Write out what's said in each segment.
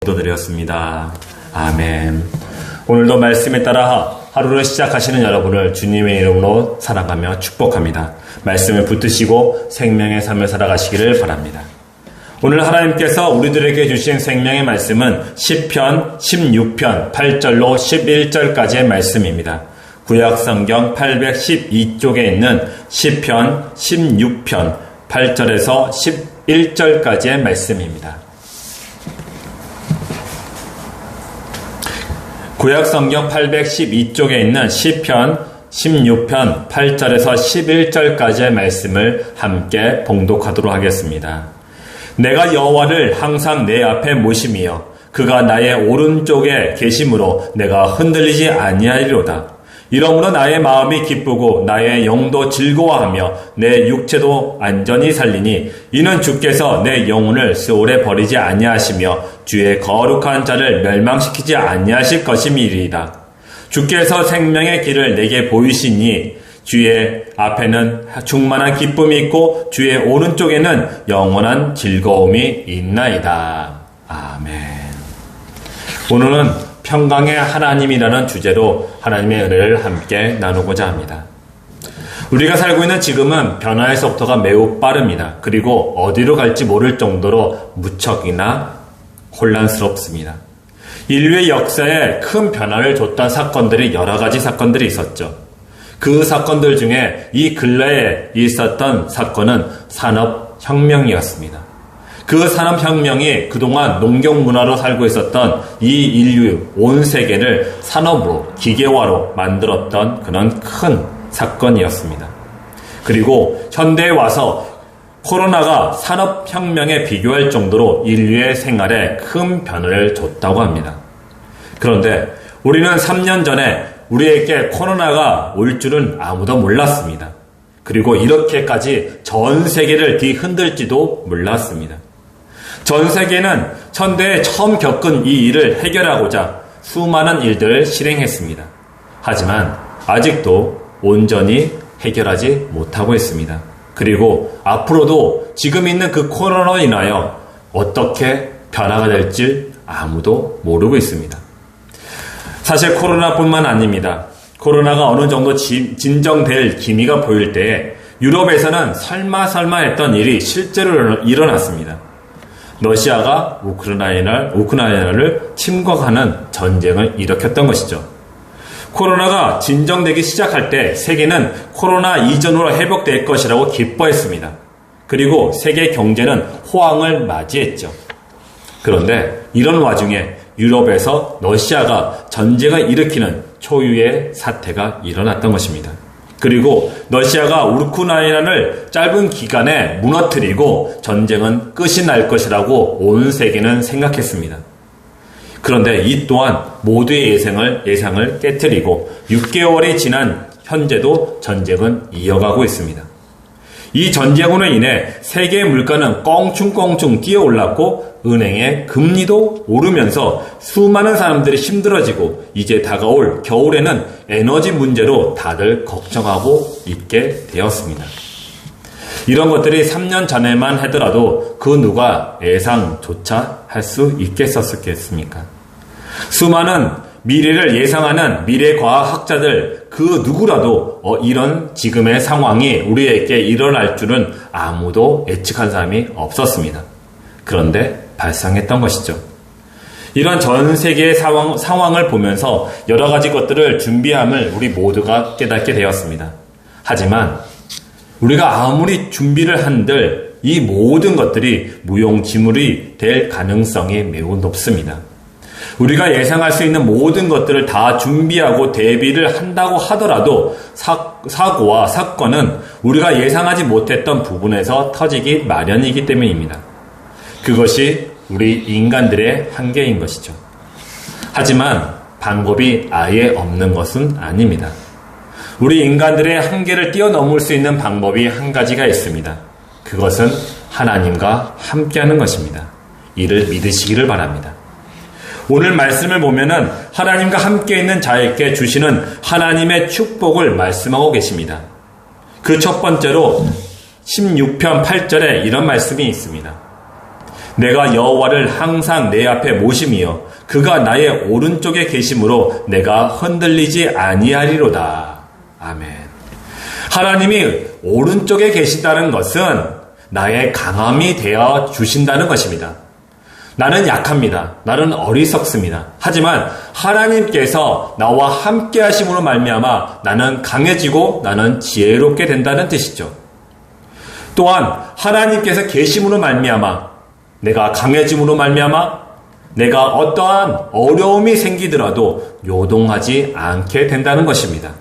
기도드렸습니다. 아멘. 오늘도 말씀에 따라 하루를 시작하시는 여러분을 주님의 이름으로 사랑하며 축복합니다. 말씀을 붙드시고 생명의 삶을 살아가시기를 바랍니다. 오늘 하나님께서 우리들에게 주신 생명의 말씀은 시편 16편 8절로 11절까지의 말씀입니다. 구약성경 812쪽에 있는 시편 16편 8절에서 11절까지의 말씀입니다. 구약성경 812쪽에 있는 시편 16편 8절에서 11절까지의 말씀을 함께 봉독하도록 하겠습니다. 내가 여호와를 항상 내 앞에 모심이여 그가 나의 오른쪽에 계심으로 내가 흔들리지 아니하리로다. 이러므로 나의 마음이 기쁘고 나의 영도 즐거워하며 내 육체도 안전히 살리니 이는 주께서 내 영혼을 스올에 버리지 아니하시며 주의 거룩한 자를 멸망시키지 아니하실 것임이리이다. 주께서 생명의 길을 내게 보이시니 주의 앞에는 충만한 기쁨이 있고 주의 오른쪽에는 영원한 즐거움이 있나이다. 아멘. 오늘은 평강의 하나님이라는 주제로 하나님의 은혜를 함께 나누고자 합니다. 우리가 살고 있는 지금은 변화의 속도가 매우 빠릅니다. 그리고 어디로 갈지 모를 정도로 무척이나 혼란스럽습니다. 인류의 역사에 큰 변화를 줬던 사건들이 여러 가지 사건들이 있었죠. 그 사건들 중에 이 근래에 있었던 사건은 산업혁명이었습니다. 그 산업혁명이 그동안 농경문화로 살고 있었던 이 인류 온 세계를 산업으로 기계화로 만들었던 그런 큰 사건이었습니다. 그리고 현대에 와서 코로나가 산업혁명에 비교할 정도로 인류의 생활에 큰 변화를 줬다고 합니다. 그런데 우리는 3년 전에 우리에게 코로나가 올 줄은 아무도 몰랐습니다. 그리고 이렇게까지 전 세계를 뒤흔들지도 몰랐습니다. 전 세계는 현대에 처음 겪은 이 일을 해결하고자 수많은 일들을 실행했습니다. 하지만 아직도 온전히 해결하지 못하고 있습니다. 그리고 앞으로도 지금 있는 그 코로나로 인하여 어떻게 변화가 될지 아무도 모르고 있습니다. 사실 코로나뿐만 아닙니다. 코로나가 어느 정도 진정될 기미가 보일 때에 유럽에서는 설마 했던 일이 실제로 일어났습니다. 러시아가 우크라이나를 침공하는 전쟁을 일으켰던 것이죠. 코로나가 진정되기 시작할 때 세계는 코로나 이전으로 회복될 것이라고 기뻐했습니다. 그리고 세계 경제는 호황을 맞이했죠. 그런데 이런 와중에 유럽에서 러시아가 전쟁을 일으키는 초유의 사태가 일어났던 것입니다. 그리고 러시아가 우크라이나를 짧은 기간에 무너뜨리고 전쟁은 끝이 날 것이라고 온 세계는 생각했습니다. 그런데 이 또한 모두의 예상을 깨트리고 6개월이 지난 현재도 전쟁은 이어가고 있습니다. 이 전쟁으로 인해 세계의 물가는 껑충껑충 뛰어올랐고 은행의 금리도 오르면서 수많은 사람들이 힘들어지고 이제 다가올 겨울에는 에너지 문제로 다들 걱정하고 있게 되었습니다. 이런 것들이 3년 전에만 하더라도 그 누가 예상조차 할 수 있겠었겠습니까? 수많은 미래를 예상하는 미래과학학자들 그 누구라도 이런 지금의 상황이 우리에게 일어날 줄은 아무도 예측한 사람이 없었습니다. 그런데 발생했던 것이죠. 이런 전 세계의 상황을 보면서 여러 가지 것들을 준비함을 우리 모두가 깨닫게 되었습니다. 하지만 우리가 아무리 준비를 한들 이 모든 것들이 무용지물이 될 가능성이 매우 높습니다. 우리가 예상할 수 있는 모든 것들을 다 준비하고 대비를 한다고 하더라도 사고와 사건은 우리가 예상하지 못했던 부분에서 터지기 마련이기 때문입니다. 그것이 우리 인간들의 한계인 것이죠. 하지만 방법이 아예 없는 것은 아닙니다. 우리 인간들의 한계를 뛰어넘을 수 있는 방법이 한 가지가 있습니다. 그것은 하나님과 함께하는 것입니다. 이를 믿으시기를 바랍니다. 오늘 말씀을 보면은 하나님과 함께 있는 자에게 주시는 하나님의 축복을 말씀하고 계십니다. 그 첫 번째로 16편 8절에 이런 말씀이 있습니다. 내가 여호와를 항상 내 앞에 모심이여 그가 나의 오른쪽에 계심으로 내가 흔들리지 아니하리로다. 아멘. 하나님이 오른쪽에 계신다는 것은 나의 강함이 되어 주신다는 것입니다. 나는 약합니다. 나는 어리석습니다. 하지만 하나님께서 나와 함께 하심으로 말미암아 나는 강해지고 나는 지혜롭게 된다는 뜻이죠. 또한 하나님께서 계심으로 말미암아 내가 강해짐으로 말미암아 내가 어떠한 어려움이 생기더라도 요동하지 않게 된다는 것입니다.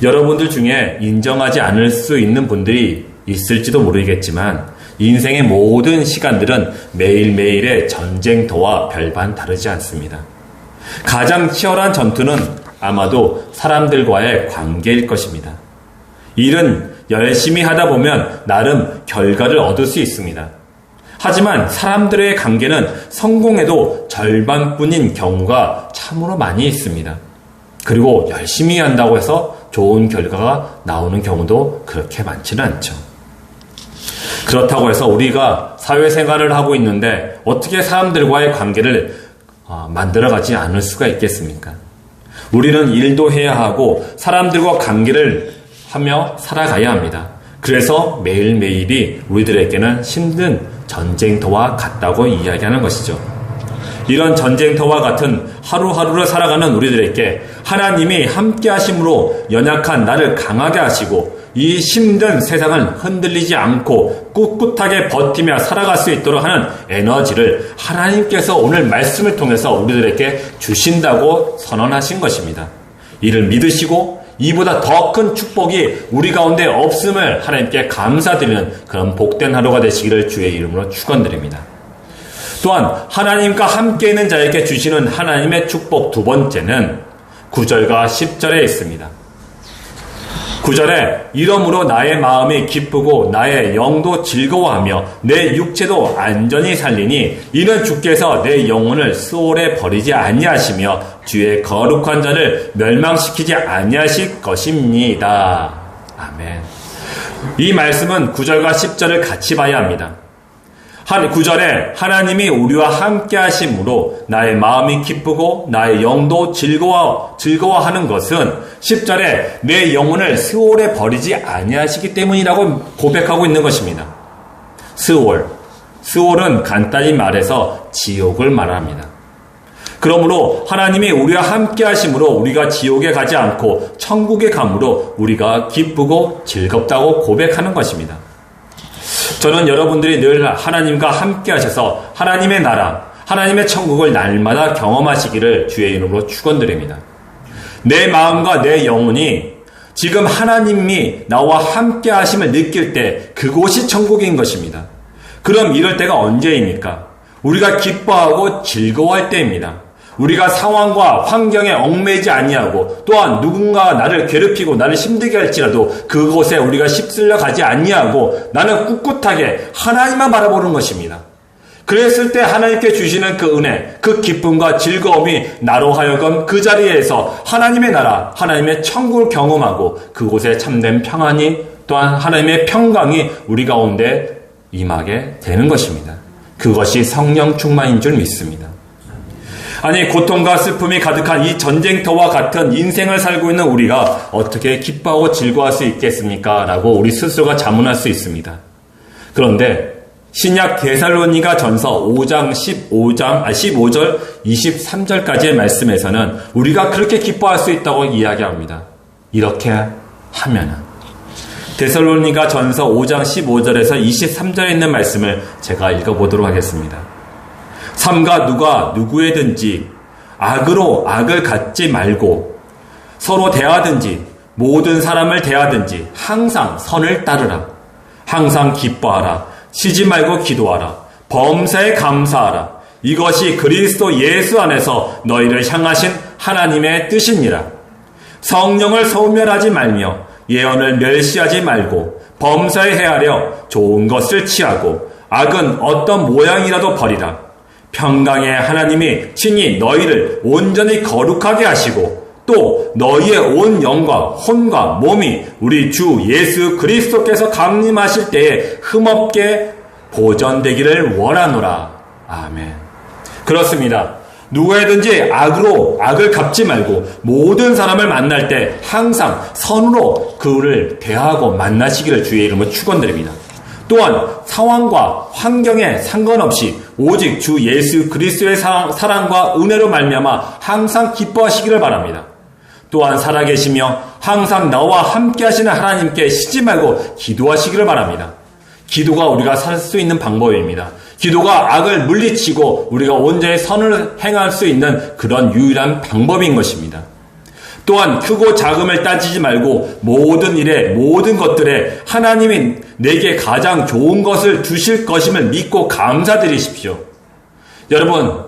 여러분들 중에 인정하지 않을 수 있는 분들이 있을지도 모르겠지만 인생의 모든 시간들은 매일매일의 전쟁터와 별반 다르지 않습니다. 가장 치열한 전투는 아마도 사람들과의 관계일 것입니다. 일은 열심히 하다 보면 나름 결과를 얻을 수 있습니다. 하지만 사람들의 관계는 성공해도 절반뿐인 경우가 참으로 많이 있습니다. 그리고 열심히 한다고 해서 좋은 결과가 나오는 경우도 그렇게 많지는 않죠. 그렇다고 해서 우리가 사회생활을 하고 있는데 어떻게 사람들과의 관계를 만들어가지 않을 수가 있겠습니까? 우리는 일도 해야 하고 사람들과 관계를 하며 살아가야 합니다. 그래서 매일매일이 우리들에게는 힘든 전쟁터와 같다고 이야기하는 것이죠. 이런 전쟁터와 같은 하루하루를 살아가는 우리들에게 하나님이 함께 하심으로 연약한 나를 강하게 하시고 이 힘든 세상을 흔들리지 않고 꿋꿋하게 버티며 살아갈 수 있도록 하는 에너지를 하나님께서 오늘 말씀을 통해서 우리들에게 주신다고 선언하신 것입니다. 이를 믿으시고 이보다 더 큰 축복이 우리 가운데 없음을 하나님께 감사드리는 그런 복된 하루가 되시기를 주의 이름으로 축원드립니다. 또한 하나님과 함께 있는 자에게 주시는 하나님의 축복 두 번째는 9절과 10절에 있습니다. 9절에 이러므로 나의 마음이 기쁘고 나의 영도 즐거워하며 내 육체도 안전히 살리니 이는 주께서 내 영혼을 수월에 버리지 아니하시며 주의 거룩한 자를 멸망시키지 아니하실 것입니다. 아멘. 이 말씀은 9절과 10절을 같이 봐야 합니다. 9절에 하나님이 우리와 함께 하심으로 나의 마음이 기쁘고 나의 영도 즐거워하는 것은 10절에 내 영혼을 스올에 버리지 아니하시기 때문이라고 고백하고 있는 것입니다. 스올은 간단히 말해서 지옥을 말합니다. 그러므로 하나님이 우리와 함께 하심으로 우리가 지옥에 가지 않고 천국에 감으로 우리가 기쁘고 즐겁다고 고백하는 것입니다. 저는 여러분들이 늘 하나님과 함께 하셔서 하나님의 나라, 하나님의 천국을 날마다 경험하시기를 주의 이름으로 축원드립니다. 내 마음과 내 영혼이 지금 하나님이 나와 함께 하심을 느낄 때 그곳이 천국인 것입니다. 그럼 이럴 때가 언제입니까? 우리가 기뻐하고 즐거워할 때입니다. 우리가 상황과 환경에 얽매이지 아니하고 또한 누군가 나를 괴롭히고 나를 힘들게 할지라도 그곳에 우리가 휩쓸려 가지 아니하고 나는 꿋꿋하게 하나님만 바라보는 것입니다. 그랬을 때 하나님께 주시는 그 은혜, 그 기쁨과 즐거움이 나로 하여금 그 자리에서 하나님의 나라, 하나님의 천국을 경험하고 그곳에 참된 평안이 또한 하나님의 평강이 우리 가운데 임하게 되는 것입니다. 그것이 성령 충만인 줄 믿습니다. 아니, 고통과 슬픔이 가득한 이 전쟁터와 같은 인생을 살고 있는 우리가 어떻게 기뻐하고 즐거워할 수 있겠습니까? 라고 우리 스스로가 자문할 수 있습니다. 그런데 신약 데살로니가 전서 5장 15절 23절까지의 말씀에서는 우리가 그렇게 기뻐할 수 있다고 이야기합니다. 이렇게 하면은 데살로니가 전서 5장 15절에서 23절에 있는 말씀을 제가 읽어보도록 하겠습니다. 삼가 누가 누구에든지 악으로 악을 갚지 말고 서로 대하든지 모든 사람을 대하든지 항상 선을 따르라. 항상 기뻐하라. 쉬지 말고 기도하라. 범사에 감사하라. 이것이 그리스도 예수 안에서 너희를 향하신 하나님의 뜻이니라. 성령을 소멸하지 말며 예언을 멸시하지 말고 범사에 헤아려 좋은 것을 취하고 악은 어떤 모양이라도 버리라. 평강의 하나님이 친히 너희를 온전히 거룩하게 하시고 또 너희의 온 영과 혼과 몸이 우리 주 예수 그리스도께서 강림하실 때에 흠없게 보전되기를 원하노라. 아멘. 그렇습니다. 누구에든지 악을 갚지 말고 모든 사람을 만날 때 항상 선으로 그를 대하고 만나시기를 주의 이름으로 축원드립니다. 또한 상황과 환경에 상관없이 오직 주 예수 그리스도의 사랑과 은혜로 말미암아 항상 기뻐하시기를 바랍니다. 또한 살아계시며 항상 나와 함께 하시는 하나님께 쉬지 말고 기도하시기를 바랍니다. 기도가 우리가 살 수 있는 방법입니다. 기도가 악을 물리치고 우리가 온전히 선을 행할 수 있는 그런 유일한 방법인 것입니다. 또한 크고 작음을 따지지 말고 모든 일에 모든 것들에 하나님이 내게 가장 좋은 것을 주실 것임을 믿고 감사드리십시오. 여러분,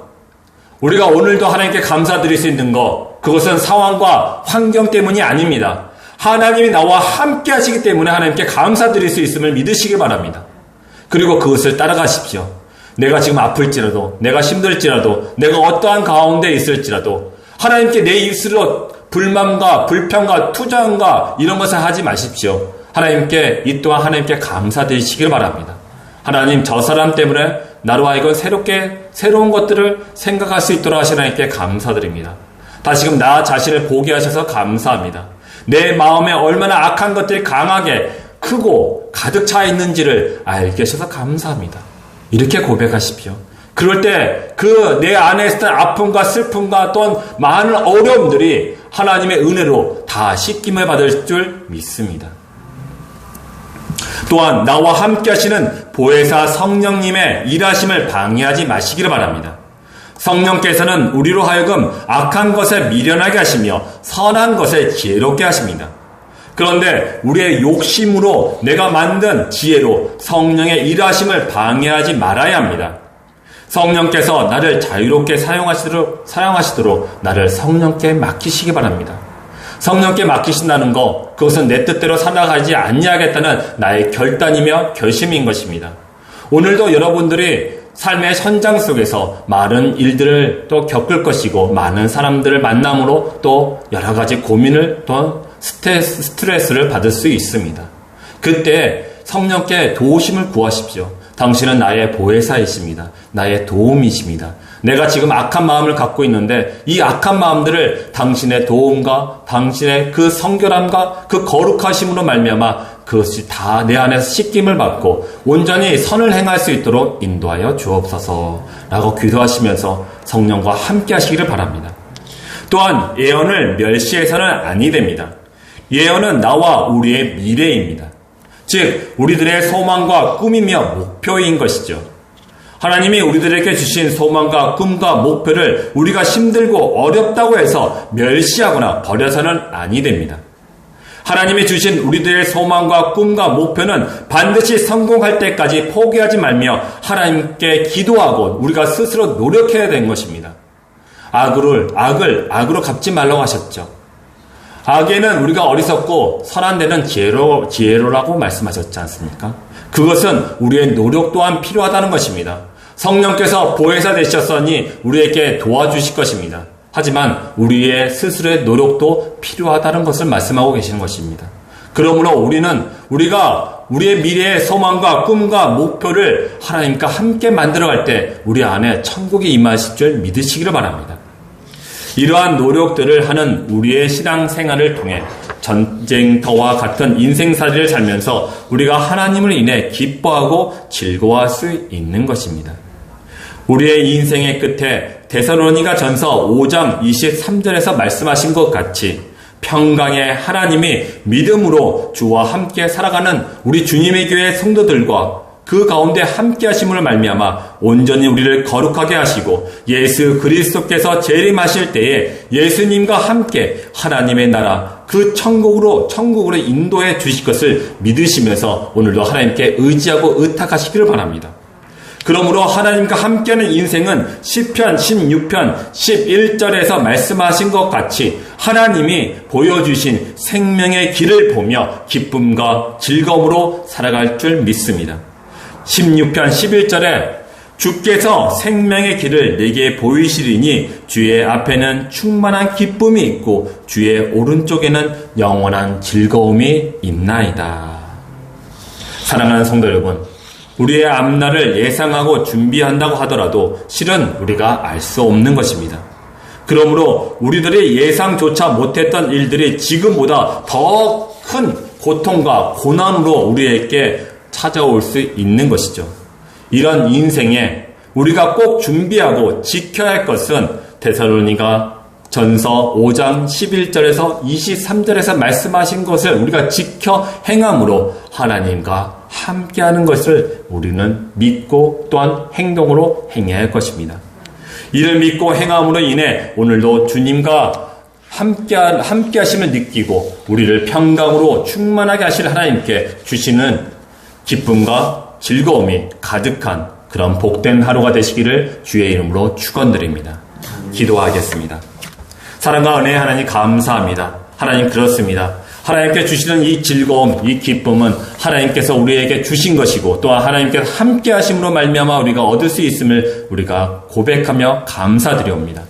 우리가 오늘도 하나님께 감사드릴 수 있는 것, 그것은 상황과 환경 때문이 아닙니다. 하나님이 나와 함께 하시기 때문에 하나님께 감사드릴 수 있음을 믿으시기 바랍니다. 그리고 그것을 따라가십시오. 내가 지금 아플지라도, 내가 힘들지라도, 내가 어떠한 가운데 있을지라도 하나님께 내 입술로 불만과 불평과 투정과 이런 것을 하지 마십시오. 하나님께 이 또한 하나님께 감사드리시길 바랍니다. 하나님, 저 사람 때문에 나로 하여금 새로운 것들을 생각할 수 있도록 하시는 하나님께 감사드립니다. 다시금 나 자신을 보게 하셔서 감사합니다. 내 마음에 얼마나 악한 것들이 강하게 크고 가득 차 있는지를 알게 하셔서 감사합니다. 이렇게 고백하십시오. 그럴 때 그 내 안에 있었던 아픔과 슬픔과 또한 많은 어려움들이 하나님의 은혜로 다 씻김을 받을 줄 믿습니다. 또한 나와 함께 하시는 보혜사 성령님의 일하심을 방해하지 마시기를 바랍니다. 성령께서는 우리로 하여금 악한 것에 미련하게 하시며 선한 것에 지혜롭게 하십니다. 그런데 우리의 욕심으로 내가 만든 지혜로 성령의 일하심을 방해하지 말아야 합니다. 성령께서 나를 자유롭게 사용하시도록 나를 성령께 맡기시기 바랍니다. 성령께 맡기신다는 것, 그것은 내 뜻대로 살아가지 아니하겠다는 나의 결단이며 결심인 것입니다. 오늘도 여러분들이 삶의 현장 속에서 많은 일들을 또 겪을 것이고 많은 사람들을 만남으로 또 여러 가지 고민을 또 스트레스를 받을 수 있습니다. 그때 성령께 도우심을 구하십시오. 당신은 나의 보혜사이십니다. 나의 도움이십니다. 내가 지금 악한 마음을 갖고 있는데 이 악한 마음들을 당신의 도움과 당신의 그 성결함과 그 거룩하심으로 말미암아 그것이 다 내 안에서 씻김을 받고 온전히 선을 행할 수 있도록 인도하여 주옵소서 라고 기도하시면서 성령과 함께 하시기를 바랍니다. 또한 예언을 멸시해서는 아니 됩니다. 예언은 나와 우리의 미래입니다. 즉 우리들의 소망과 꿈이며 목표인 것이죠. 하나님이 우리들에게 주신 소망과 꿈과 목표를 우리가 힘들고 어렵다고 해서 멸시하거나 버려서는 아니 됩니다. 하나님이 주신 우리들의 소망과 꿈과 목표는 반드시 성공할 때까지 포기하지 말며 하나님께 기도하고 우리가 스스로 노력해야 되는 것입니다. 악으로 갚지 말라고 하셨죠. 악에는 우리가 어리석고 선한 데는 지혜로라고 말씀하셨지 않습니까? 그것은 우리의 노력 또한 필요하다는 것입니다. 성령께서 보혜사 되셨으니 우리에게 도와주실 것입니다. 하지만 우리의 스스로의 노력도 필요하다는 것을 말씀하고 계시는 것입니다. 그러므로 우리가 우리의 미래의 소망과 꿈과 목표를 하나님과 함께 만들어갈 때 우리 안에 천국이 임하실 줄 믿으시기를 바랍니다. 이러한 노력들을 하는 우리의 신앙생활을 통해 전쟁터와 같은 인생살이를 살면서 우리가 하나님을 인해 기뻐하고 즐거워할 수 있는 것입니다. 우리의 인생의 끝에 데살로니가 전서 5장 23절에서 말씀하신 것 같이 평강의 하나님이 믿음으로 주와 함께 살아가는 우리 주님의 교회 성도들과 그 가운데 함께 하심으로 말미암아 온전히 우리를 거룩하게 하시고 예수 그리스도께서 재림하실 때에 예수님과 함께 하나님의 나라 그 천국으로 인도해 주실 것을 믿으시면서 오늘도 하나님께 의지하고 의탁하시기를 바랍니다. 그러므로 하나님과 함께하는 인생은 시편 16편 11절에서 말씀하신 것 같이 하나님이 보여주신 생명의 길을 보며 기쁨과 즐거움으로 살아갈 줄 믿습니다. 16편 11절에 주께서 생명의 길을 내게 보이시리니 주의 앞에는 충만한 기쁨이 있고 주의 오른쪽에는 영원한 즐거움이 있나이다. 사랑하는 성도 여러분, 우리의 앞날을 예상하고 준비한다고 하더라도 실은 우리가 알 수 없는 것입니다. 그러므로 우리들이 예상조차 못했던 일들이 지금보다 더 큰 고통과 고난으로 우리에게 찾아올 수 있는 것이죠. 이런 인생에 우리가 꼭 준비하고 지켜야 할 것은 데살로니가 전서 5장 11절에서 23절에서 말씀하신 것을 우리가 지켜 행함으로 하나님과 함께하는 것을 우리는 믿고 또한 행동으로 행해야 할 것입니다. 이를 믿고 행함으로 인해 오늘도 주님과 함께 하심을 느끼고 우리를 평강으로 충만하게 하실 하나님께 주시는 기쁨과 즐거움이 가득한 그런 복된 하루가 되시기를 주의 이름으로 축원드립니다. 기도하겠습니다. 사랑과 은혜의 하나님 감사합니다. 하나님 그렇습니다. 하나님께 주시는 이 즐거움, 이 기쁨은 하나님께서 우리에게 주신 것이고 또한 하나님께서 함께 하심으로 말미암아 우리가 얻을 수 있음을 우리가 고백하며 감사드리옵니다.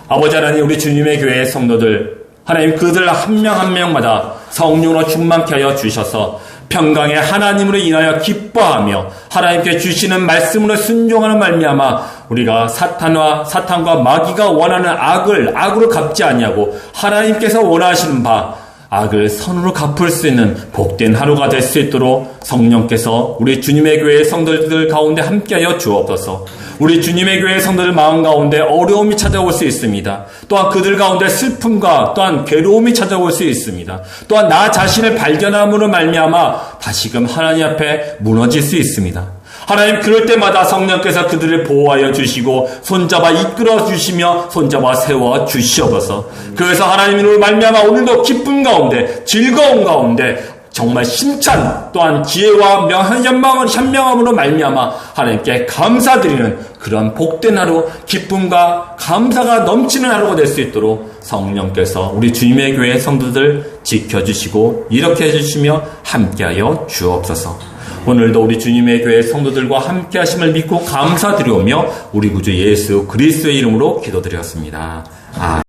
아버지 하나님, 우리 주님의 교회의 성도들 하나님 그들 한 명 한 명마다 성령으로 충만케 하여 주셔서 평강의 하나님으로 인하여 기뻐하며 하나님께 주시는 말씀으로 순종하는 말미암아 우리가 사탄과 마귀가 원하는 악으로 갚지 아니하고 하나님께서 원하시는 바 악을 선으로 갚을 수 있는 복된 하루가 될 수 있도록 성령께서 우리 주님의 교회의 성도들 가운데 함께하여 주옵소서. 우리 주님의 교회의 성도들 마음 가운데 어려움이 찾아올 수 있습니다. 또한 그들 가운데 슬픔과 또한 괴로움이 찾아올 수 있습니다. 또한 나 자신을 발견함으로 말미암아 다시금 하나님 앞에 무너질 수 있습니다. 하나님 그럴 때마다 성령께서 그들을 보호하여 주시고 손잡아 이끌어 주시며 손잡아 세워 주시옵소서. 그래서 하나님으로 말미암아 오늘도 기쁨 가운데 즐거움 가운데 정말 심찬 또한 지혜와 현명함으로 말미암아 하나님께 감사드리는 그런 복된 하루, 기쁨과 감사가 넘치는 하루가 될 수 있도록 성령께서 우리 주님의 교회 성도들 지켜주시고 이렇게 해주시며 함께하여 주옵소서. 오늘도 우리 주님의 교회 성도들과 함께 하심을 믿고 감사드리오며 우리 구주 예수 그리스도의 이름으로 기도드렸습니다. 아멘.